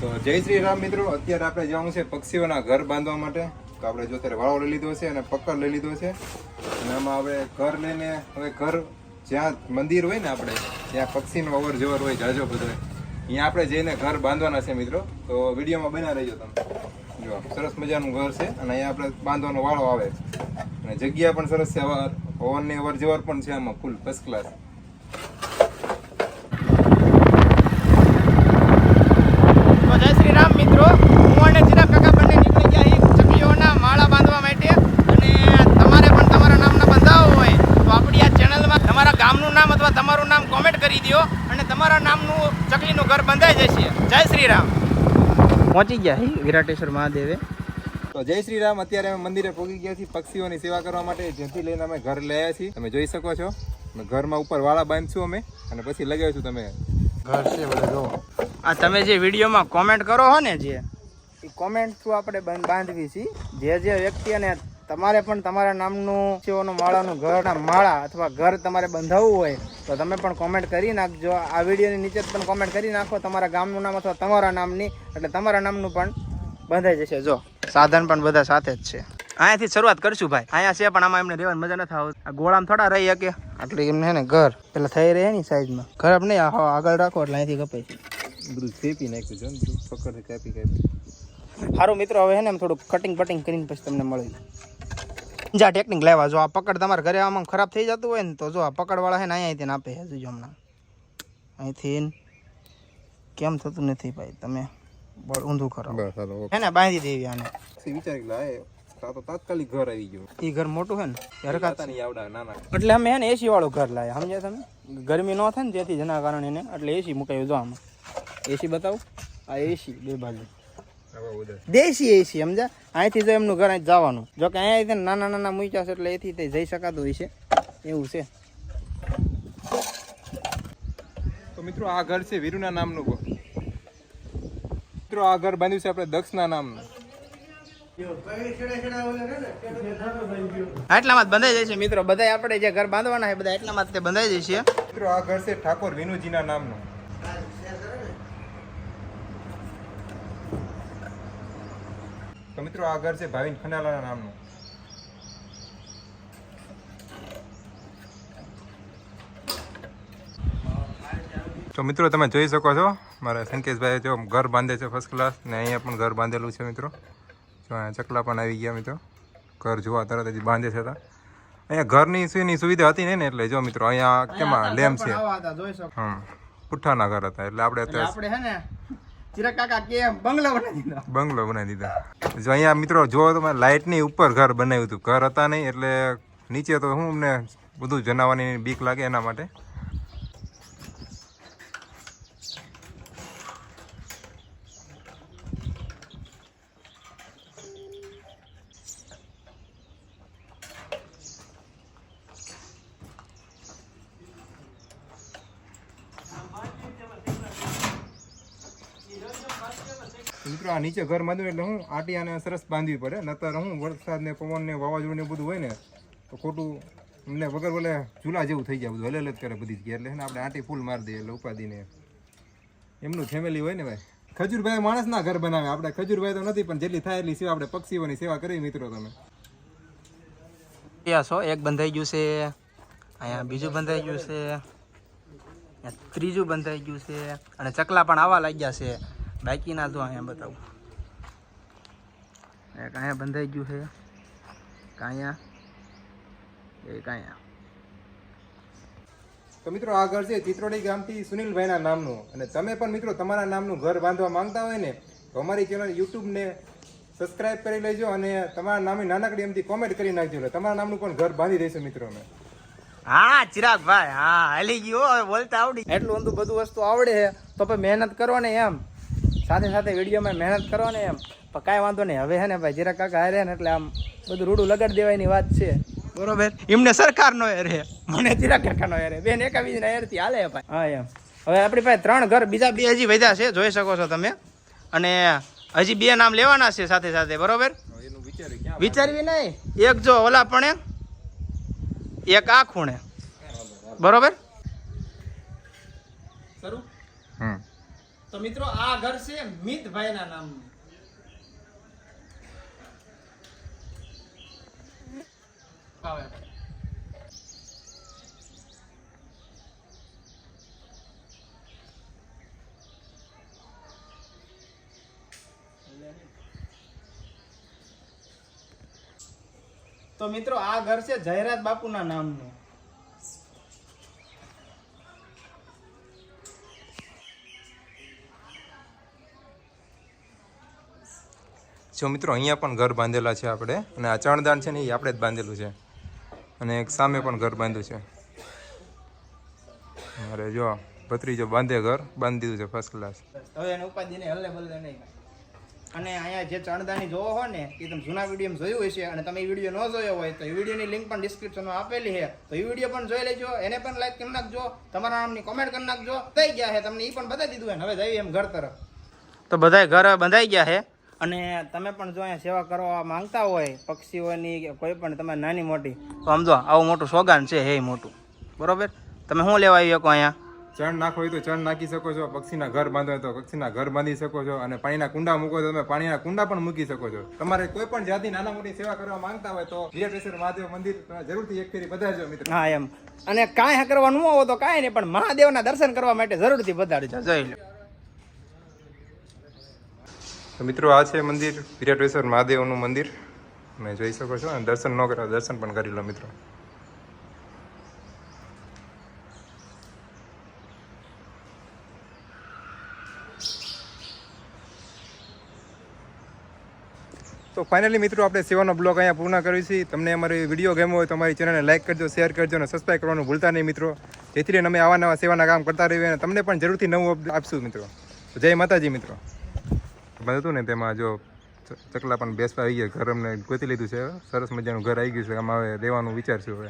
તો જય શ્રી રામ મિત્રો, અત્યારે આપણે જવાનું છે પક્ષીઓના ઘર બાંધવા માટે. તો આપણે જો અત્યારે વાળો લઈ લીધો છે અને પકડ લઈ લીધો છે અને આમાં હવે ઘર લઈને હવે ઘર જ્યાં મંદિર હોય ને આપણે ત્યાં પક્ષીનો અવર જવર હોય જાજો બધો, અહીંયા આપણે જઈને ઘર બાંધવાના છે મિત્રો. તો વિડીયોમાં બના રહેજો તમે. જો સરસ મજાનું ઘર છે અને અહીંયા આપણે બાંધવાનો વાળો આવે અને જગ્યા પણ સરસ છે, પવનની અવર જવર પણ છે આમાં ફૂલ ફર્સ્ટ ક્લાસ. જય શ્રી રામ મિત્રો, હું અને ચિરાગ કાકા બંને નીકળી ગયા ચકલીઓના માળા બાંધવા માટે. અને તમારે પણ તમારા નામના બંધાવો હોય તો આપણી આ ચેનલમાં તમારા ગામનું નામ અથવા તમારું નામ કોમેન્ટ કરી દો અને તમારા નામનું ચકલીનું ઘર બંધાઈ જશે. જય શ્રી રામ. પહોંચી ગયા વિરાટેશ્વર મહાદેવે. તો જય શ્રી રામ, અત્યારે અમે મંદિરે પહોંચી ગયા છીએ પક્ષીઓની સેવા કરવા માટે, જેથી લઈને અમે ઘર લઈ આવ્યા છીએ. તમે જોઈ શકો છો ઘરમાં ઉપર વાળા બાંધશું અમે અને પછી લગાવીશું. તમે ઘર છે બધા જોવો. આ તમે જે વિડીયોમાં કોમેન્ટ કરો હો ને, જે એ કોમેન્ટ થ્રુ આપણે બાંધવી છીએ. જે વ્યક્તિ અને તમારે પણ તમારા નામનું પક્ષીઓનું માળાનું ઘરના માળા અથવા ઘર તમારે બંધાવવું હોય તો તમે પણ કોમેન્ટ કરી નાખજો. આ વિડીયોની નીચે પણ કોમેન્ટ કરી નાખો તમારા ગામનું નામ અથવા તમારા નામની, એટલે તમારા નામનું પણ બંધાઈ જશે. જો સાધન પણ બધા સાથે જ છે. અહીંયાથી શરૂઆત કરશું ભાઈ. અહીંયા છે પણ આમાં એમને રહેવાની મજા નથી આવતી. આ ગોળામાં થોડા રહી શકે, એટલે એમને હે ને ઘર પેલા થઈ રહે ને સાઈઝમાં ખરાબ નહીં, આગળ રાખો એટલે અહીંથી કપાય છે. બધું ફેંપી નાખ્યું છે ને, પકડ કાપી કાપી. સારું મિત્રો, હવે હે ને થોડુંક કટિંગ કરીને પછી તમને મળી જા ટેકનિક લેવા. જો આ પકડ તમારા ઘરે આમાં ખરાબ થઈ જતું હોય ને તો જો આ પકડવાળા છે ને અહીંયાથી આપે છે. જોજો હમણાં અહીંથી કેમ થતું નથી ભાઈ, તમે બળ ઊંધું કરો હે ને બાંધી દેવી આને. વિચારી લાય તો તાત્કાલિક ઘર આવી ગયું. એ ઘર મોટું છે ને હરકત નહીં આવડા નાના, એટલે અમે હે ને એસી વાળું ઘર લાવ્યા. સમજ્યા તમે? ગરમી ન થાય ને જેથી જેના કારણે એને એટલે એસી મુકાયું. જો આમાં એસી બતાવું, આ એસી બે બાજુ દેશી એસી. સમજા? અહીંથી જો એમનું ઘર અહીં જવાનું, જો કે અહીંયા નાના નાના મૂક્યા છે એટલે એથી તે જઈ શકાતું હોય છે, એવું છે. તો મિત્રો આ ઘર છે વીરુના નામનું. મિત્રો આ ઘર બાંધ્યું છે આપણે દક્ષના નામનું. આટલામાં જ બંધાઈ જશે મિત્રો. બધા આપણે જે ઘર બાંધવાના છે બધા એટલામાં જ તે બંધાઈ જશે. મિત્રો આ ઘર છે ઠાકોર વિનુજીના નામનું. તો મિત્રો આ ઘર છે ભાવિન ખંડાલાના નામનું. તો મિત્રો તમે જોઈ શકો છો મારા સંકેશભાઈ જો ઘર બાંધે છે ફર્સ્ટ ક્લાસ, ને અહીંયા પણ ઘર બાંધેલું છે મિત્રો. જો અહીંયા ચકલા પણ આવી ગયા મિત્રો, ઘર જોવા તરત જ બાંધે છે. અહીંયા ઘરની સુવિધા હતી ને એટલે જો મિત્રો અહીંયા કેમાં લેમ્પ છે, પુઠ્ઠાના ઘર હતા એટલે આપણે હે ને ચિરાગ કાકા કે બંગલો બનાવી દીધા. જો અહીંયા મિત્રો જો તમે લાઇટની ઉપર ઘર બનાવ્યું હતું, ઘર હતા નહીં એટલે નીચે તો હું અમને બધું જનાવવાની બીક લાગે એના માટે. મિત્રો આ નીચે ઘર બાંધ્યું એટલે હું આટિયાને સરસ બાંધવી પડે, નતર હું વરસાદ ને પવન ને વાવાઝોડું ને બધું હોય ને તો ખોટું અમને વગર બોલે ઝૂલા જેવું થઈ જાય, બધું હલે કરે બધી જગ્યાએ. એટલે આપણે આટી ફૂલ મારી દઈએ એટલે ઉપાદીને એમનું ફેમિલી હોય ને ભાઈ. ખજૂરભાઈ માણસના ઘર બનાવે, આપણે ખજૂરભાઈ તો નથી પણ જેટલી થાય એટલી સેવા આપણે પક્ષીઓની સેવા કરવી મિત્રો. તમે એક બંધાઈ ગયું છે, અહીંયા બીજું બંધાઈ ગયું છે, ત્રીજું બંધાઈ ગયું છે અને ચકલા પણ આવવા લાગ્યા છે. બાકીના તો અહીંયા બતાવું, એક અહીંયા બંધાઈ ગયું છે, કાંયા એક અહીંયા. તો મિત્રો આ ઘર છે ચિત્રોડી ગામથી સુનિલભાઈના નામનું. અને તમે પણ મિત્રો તમારા નામનું ઘર બાંધવા માંગતા હોય ને તો અમારી ચેનલ યુટ્યુબને સબસ્ક્રાઇબ કરી લેજો અને તમારા નામની નાનકડી એમથી કોમેન્ટ કરી નાખજો એટલે તમારા નામનું પણ ઘર બાંધી દઈશું મિત્રો અમે. હા ચિરાગભાઈ, હા હાલી ગયો, હવે બોલતા આવડી. એટલું બધું વસ્તુ આવડે છે તો પછી મહેનત કરો ને એમ, સાથે સાથે વિડીયોમાં મહેનત કરો ને એમ. પણ કાંઈ વાંધો નહીં, હવે હે ને ભાઈ ચિરાગ કાકા હારે ને એટલે આમ બધું રૂડું લગાડી દેવાની વાત છે, બરોબર? એમને સરકાર નો હેરે, મને ચિરાગ કાકા નો હેરે, બેન એકાબીજના હેરથી હાલે ભાઈ. હા એમ. હવે આપણી પાસે 3 ઘર, બીજા 2 હજી વધ્યા છે, જોઈ શકો છો તમે. અને હજી 2 નામ લેવાના છે સાથે સાથે, બરોબર? વિચારવી નહીં, એક જો ઓલા પણ એક આ ખૂણે, બરોબર? તો મિત્રો આ ઘર છે મિતભાઈના નામનું. આવે. તો મિત્રો આ ઘર છે જયરાજ બાપુના નામનું. જો મિત્રો અહીંયા પણ ઘર બાંધેલા છે આપણે, અને આ ચણદાન છે ને એ આપણે જ બાંધેલું છે, અને એક સામે પણ ઘર બાંધ્યું છે. અરે જો ભત્રીજો બાંધે ઘર બાંધી દીધું છે ફર્સ્ટ ક્લાસ. હવે એને ઉપાધિને હલ્લે બલ્લે નહીં. અને અહીંયા જે ચણદાની જોવો હોય ને એ તમે જૂના વિડીયો જોયું હશે, અને તમે એ વિડીયો ન જોયો હોય તો એ વિડીયોની લિંક પણ ડિસ્ક્રિપ્શનમાં આપેલી છે, તો એ વિડીયો પણ જોઈ લેજો, એને પણ લાઈક કરી નાખજો, તમારા નામની કોમેન્ટ કરી નાખજો. થઈ ગયા છે તમને એ પણ બતાવી દીધું. હવે જઈએ એમ ઘર તરફ. તો બધાય ઘર બંધાઈ ગયા છે, અને તમે પણ જો અહીંયા સેવા કરવા માંગતા હોય પક્ષીઓની કે કોઈ પણ તમારી નાની મોટી, તો સમજો આવું મોટું સોગાન છે, હે મોટું. બરોબર, તમે શું લેવા આવી શકો અહીંયા? ચણ નાખો હોય તો ચણ નાખી શકો છો, પક્ષીના ઘર બાંધો હોય તો પક્ષીના ઘર બાંધી શકો છો, અને પાણીના કુંડા મૂકો તો તમે પાણીના કુંડા પણ મૂકી શકો છો. તમારે કોઈ પણ જાતની નાના મોટી સેવા કરવા માંગતા હોય તો વીરેશ્વર મહાદેવ મંદિર જરૂરથી એક ફેરી પધારજો મિત્રો. હા એમ, અને કાંઈ કરવા ન આવો તો કાંઈ નહીં, પણ મહાદેવના દર્શન કરવા માટે જરૂરથી પધારજો. જોઈ લો. તો મિત્રો આ છે મંદિર, વિરાટેશ્વર મહાદેવનું મંદિર. તમે જોઈ શકો છો, અને દર્શન ન કરવા દર્શન પણ કરી લો મિત્રો. તો ફાઇનલી મિત્રો આપણે સેવાનો બ્લોગ અહીંયા પૂર્ણ કર્યું છે. તમને અમારી વિડીયો ગમ્યો હોય તો અમારી ચેનલને લાઈક કરજો, શેર કરજો અને સબસ્ક્રાઈબ કરવાનું ભૂલતા નહીં મિત્રો, જેથી કરીને અમે આવા નવા સેવાના કામ કરતા રહીએ અને તમને પણ જરૂરથી નવું અપડેટ આપશું મિત્રો. જય માતાજી મિત્રો. બંધ હતું ને તેમાં જો ચકલા પણ બેસવા આવી ગયા, ઘર અમને ગોતી લીધું છે, સરસ મજાનું ઘર આવી ગયું છે, આમાં હવે રહેવાનું વિચારશું હવે.